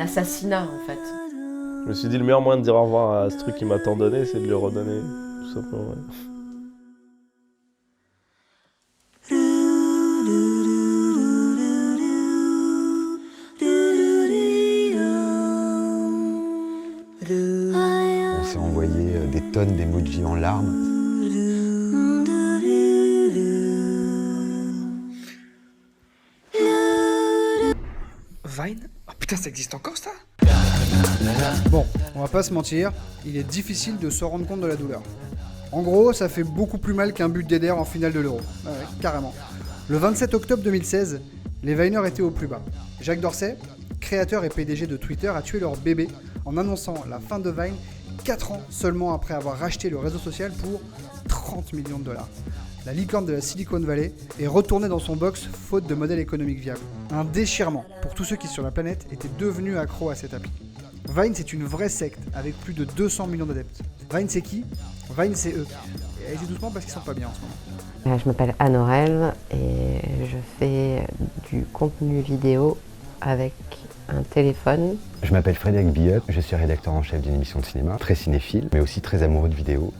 assassinat en fait. Je me suis dit, le meilleur moyen de dire au revoir à ce truc qui m'a tant donné, c'est de lui redonner, tout simplement. Ouais. On s'est envoyé des tonnes d'emojis en larmes. Vine? Oh putain, ça existe encore ça? Bon, on va pas se mentir, il est difficile de se rendre compte de la douleur. En gros, ça fait beaucoup plus mal qu'un but d'Eder en finale de l'Euro. Ouais, carrément. Le 27 octobre 2016, les Viners étaient au plus bas. Jacques Dorsey, créateur et PDG de Twitter, a tué leur bébé en annonçant la fin de Vine 4 ans seulement après avoir racheté le réseau social pour 30 millions de dollars. La licorne de la Silicon Valley est retournée dans son box faute de modèle économique viable. Un déchirement pour tous ceux qui sur la planète étaient devenus accros à cette appli. Vine, c'est une vraie secte avec plus de 200 millions d'adeptes. Vine, c'est qui? Vine, c'est eux. Et allez-y doucement parce qu'ils sont pas bien en ce moment. Je m'appelle Anne Aurel et je fais du contenu vidéo avec un téléphone. Je m'appelle Frédéric Billot, je suis rédacteur en chef d'une émission de cinéma, très cinéphile, mais aussi très amoureux de vidéo.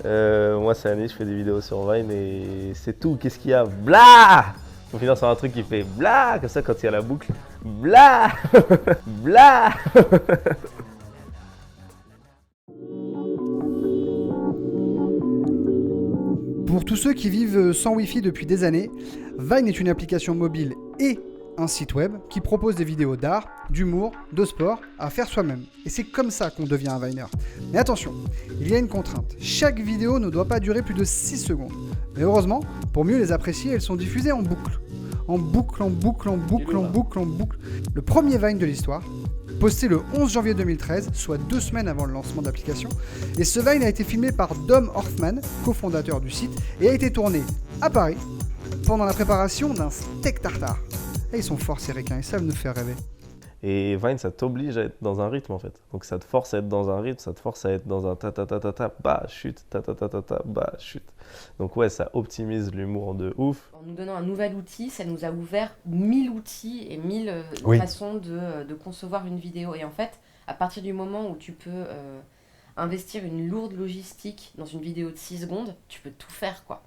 Moi, c'est Anis, je fais des vidéos sur Vine et c'est tout. Qu'est-ce qu'il y a? Blah! Faut finir sur un truc qui fait blah, comme ça quand il y a la boucle. Blah! Blah! Pour tous ceux qui vivent sans Wi-Fi depuis des années, Vine est une application mobile et un site web qui propose des vidéos d'art, d'humour, de sport à faire soi-même. Et c'est comme ça qu'on devient un Viner. Mais attention, il y a une contrainte. Chaque vidéo ne doit pas durer plus de 6 secondes. Mais heureusement, pour mieux les apprécier, elles sont diffusées en boucle. En boucle, en boucle, en boucle, en boucle, en boucle. Le premier Vine de l'histoire, posté le 11 janvier 2013, soit 2 semaines avant le lancement d'application. Et ce Vine a été filmé par Dom Hoffman, cofondateur du site, et a été tourné à Paris pendant la préparation d'un steak tartare. Et ils sont forts ces requins, ils savent nous faire rêver. Et Vine, ça t'oblige à être dans un rythme en fait. Donc ça te force à être dans un rythme, ça te force à être dans un ta-ta-ta-ta-ta, bah chute, ta-ta-ta-ta-ta, bah chute. Donc ouais, ça optimise l'humour de ouf. En nous donnant un nouvel outil, ça nous a ouvert 1000 outils et 1000 Oui. façons de concevoir une vidéo. Et en fait, à partir du moment où tu peux investir une lourde logistique dans une vidéo de 6 secondes, tu peux tout faire quoi.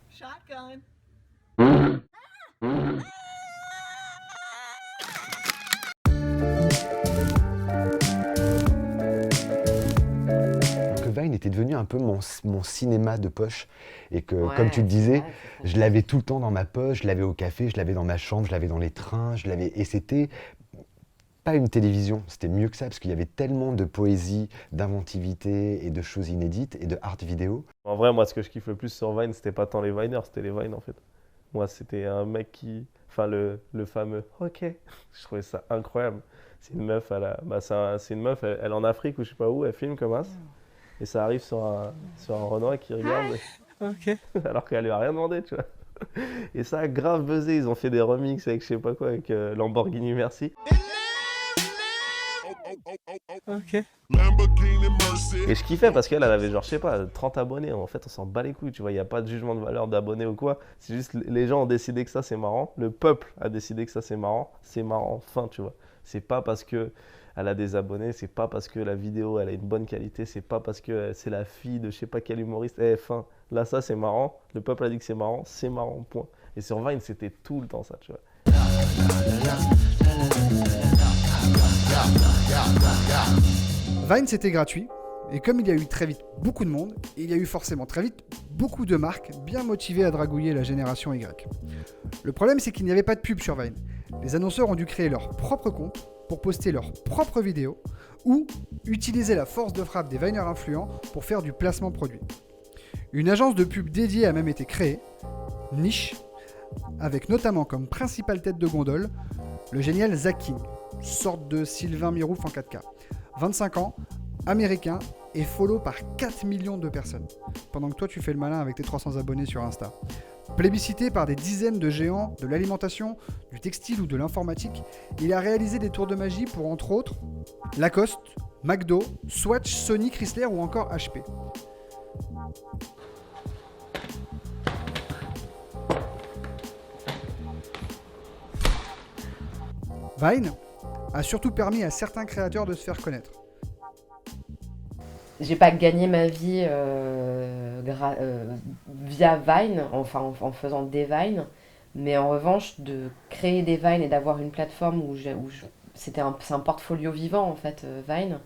Vine était devenu un peu mon cinéma de poche et que, Ouais, comme tu le c'est disais, vrai, c'est je l'avais tout le temps dans ma poche, je l'avais au café, je l'avais dans ma chambre, je l'avais dans les trains, et c'était pas une télévision, c'était mieux que ça parce qu'il y avait tellement de poésie, d'inventivité et de choses inédites et de art vidéo. En vrai, moi, ce que je kiffe le plus sur Vine, c'était pas tant les Viners, c'était les Vines en fait. Moi, c'était un mec qui... Enfin, le fameux « Ok », je trouvais ça incroyable. C'est une meuf, c'est une meuf, elle est en Afrique ou je sais pas où, elle filme comme ça. Et ça arrive sur un Renoir qui regarde, Ok. alors qu'elle lui a rien demandé, tu vois. Et ça a grave buzzé, ils ont fait des remixes avec je sais pas quoi, avec Lamborghini Merci. Ok. Et je kiffais parce qu'elle avait genre, je sais pas, 30 abonnés. En fait, on s'en bat les couilles, tu vois. Il n'y a pas de jugement de valeur d'abonnés ou quoi. C'est juste les gens ont décidé que ça c'est marrant. Le peuple a décidé que ça c'est marrant. C'est marrant, fin, tu vois. C'est pas parce que elle a des abonnés, c'est pas parce que la vidéo elle a une bonne qualité, c'est pas parce que c'est la fille de je sais pas quel humoriste. Fin, là ça c'est marrant. Le peuple a dit que c'est marrant, point. Et sur Vine, c'était tout le temps ça, tu vois. Vine, c'était gratuit. Et comme il y a eu très vite beaucoup de monde, il y a eu forcément très vite beaucoup de marques bien motivées à dragouiller la génération Y. Le problème, c'est qu'il n'y avait pas de pub sur Vine. Les annonceurs ont dû créer leur propre compte pour poster leurs propres vidéos ou utiliser la force de frappe des Viners influents pour faire du placement produit. Une agence de pub dédiée a même été créée, Niche, avec notamment comme principale tête de gondole le génial Zach King, sorte de Sylvain Mirouf en 4K. 25 ans, américain et follow par 4 millions de personnes. Pendant que toi tu fais le malin avec tes 300 abonnés sur Insta. Plébiscité par des dizaines de géants de l'alimentation, du textile ou de l'informatique, il a réalisé des tours de magie pour entre autres Lacoste, McDo, Swatch, Sony, Chrysler ou encore HP. Vine, a surtout permis à certains créateurs de se faire connaître. J'ai pas gagné ma vie via Vine, enfin en faisant des Vines, mais en revanche, de créer des Vines et d'avoir une plateforme c'est un portfolio vivant en fait, Vine,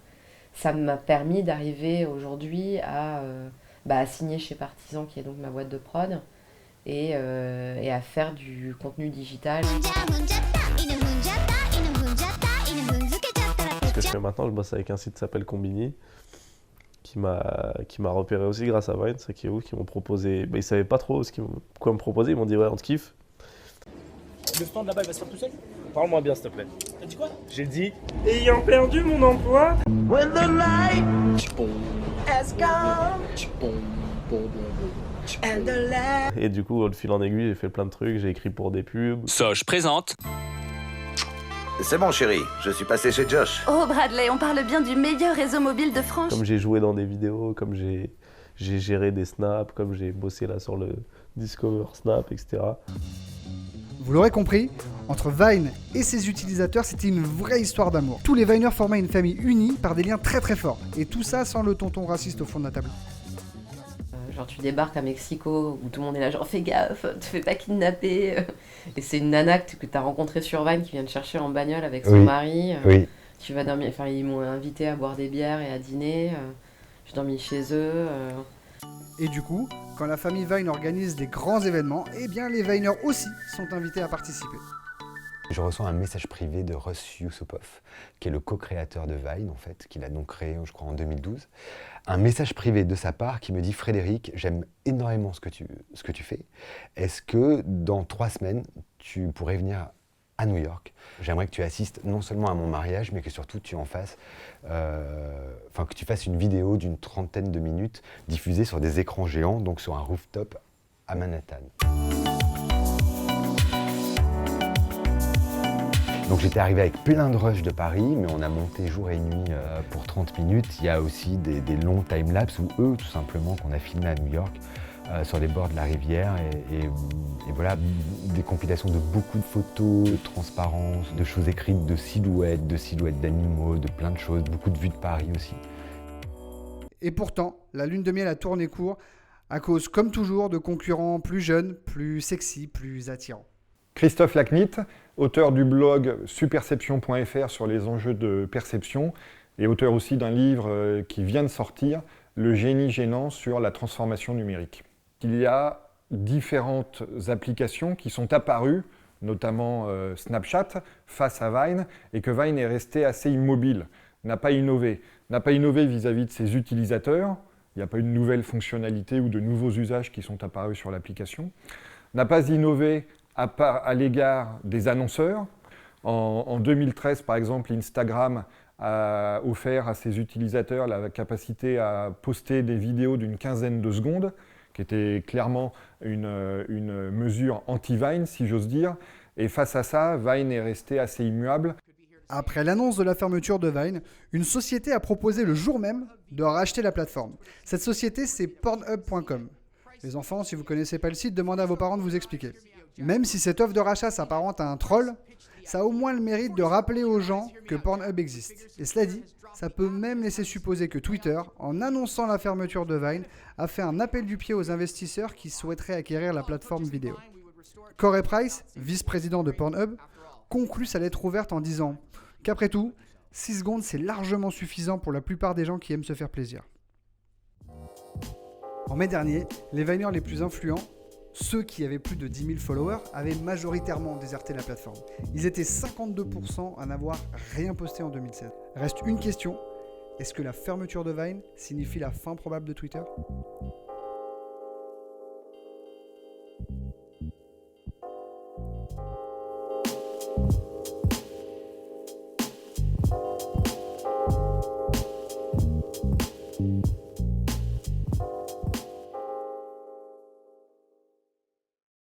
ça m'a permis d'arriver aujourd'hui à signer chez Partizan, qui est donc ma boîte de prod, et à faire du contenu digital. Ce que je fais maintenant, je bosse avec un site qui s'appelle Combini, qui m'a repéré aussi grâce à Vine, c'est qui est ouf, qui m'ont proposé, ils savaient pas trop quoi me proposer, ils m'ont dit ouais on te kiffe. Le stand là-bas il va se faire tout seul? Parle-moi bien s'il te plaît. T'as dit quoi? J'ai dit, ayant perdu mon emploi, When the light has gone and the light. et du coup, de fil en aiguille, j'ai fait plein de trucs, j'ai écrit pour des pubs. Soch présente. C'est bon chérie, je suis passé chez Josh. Oh Bradley, on parle bien du meilleur réseau mobile de France. Comme j'ai joué dans des vidéos, comme j'ai géré des snaps, comme j'ai bossé là sur le Discover Snap, etc. Vous l'aurez compris, entre Vine et ses utilisateurs, c'était une vraie histoire d'amour. Tous les Viners formaient une famille unie par des liens très très forts. Et tout ça sans le tonton raciste au fond de la table. Genre tu débarques à Mexico où tout le monde est là genre fais gaffe, te fais pas kidnapper. Et c'est une nana que t'as rencontrée sur Vine qui vient te chercher en bagnole avec son mari. Oui. Tu vas dormir, enfin ils m'ont invité à boire des bières et à dîner. J'ai dormi chez eux. Et du coup, quand la famille Vine organise des grands événements, eh bien les Viners aussi sont invités à participer. Je reçois un message privé de Russ Yusupov, qui est le co-créateur de Vine, en fait, qu'il a donc créé, je crois, en 2012. Un message privé de sa part qui me dit « Frédéric, j'aime énormément ce que tu fais. Est-ce que dans 3 semaines, tu pourrais venir à New York? J'aimerais que tu assistes non seulement à mon mariage, mais que surtout tu en fasses, que tu fasses une vidéo d'une 30aine de minutes diffusée sur des écrans géants, donc sur un rooftop à Manhattan. » Donc j'étais arrivé avec plein de rushs de Paris, mais on a monté jour et nuit pour 30 minutes. Il y a aussi des longs timelapses où eux, tout simplement, qu'on a filmé à New York, sur les bords de la rivière. Et voilà, des compilations de beaucoup de photos, de transparence, de choses écrites, de silhouettes d'animaux, de plein de choses, beaucoup de vues de Paris aussi. Et pourtant, la lune de miel a tourné court, à cause, comme toujours, de concurrents plus jeunes, plus sexy, plus attirants. Christophe Lacnit, auteur du blog superception.fr sur les enjeux de perception et auteur aussi d'un livre qui vient de sortir, Le génie gênant sur la transformation numérique. Il y a différentes applications qui sont apparues, notamment Snapchat, face à Vine, et que Vine est resté assez immobile, n'a pas innové vis-à-vis de ses utilisateurs, il n'y a pas eu de nouvelles fonctionnalités ou de nouveaux usages qui sont apparus sur l'application, n'a pas innové à l'égard des annonceurs. En 2013, par exemple, Instagram a offert à ses utilisateurs la capacité à poster des vidéos d'une 15aine de secondes, qui était clairement une mesure anti-Vine, si j'ose dire. Et face à ça, Vine est resté assez immuable. Après l'annonce de la fermeture de Vine, une société a proposé le jour même de racheter la plateforme. Cette société, c'est Pornhub.com. Les enfants, si vous ne connaissez pas le site, demandez à vos parents de vous expliquer. Même si cette offre de rachat s'apparente à un troll, ça a au moins le mérite de rappeler aux gens que Pornhub existe. Et cela dit, ça peut même laisser supposer que Twitter, en annonçant la fermeture de Vine, a fait un appel du pied aux investisseurs qui souhaiteraient acquérir la plateforme vidéo. Corey Price, vice-président de Pornhub, conclut sa lettre ouverte en disant qu'après tout, 6 secondes c'est largement suffisant pour la plupart des gens qui aiment se faire plaisir. En mai dernier, les Viners les plus influents, ceux qui avaient plus de 10 000 followers, avaient majoritairement déserté la plateforme. Ils étaient 52% à n'avoir rien posté en 2016. Reste une question, est-ce que la fermeture de Vine signifie la fin probable de Twitter ?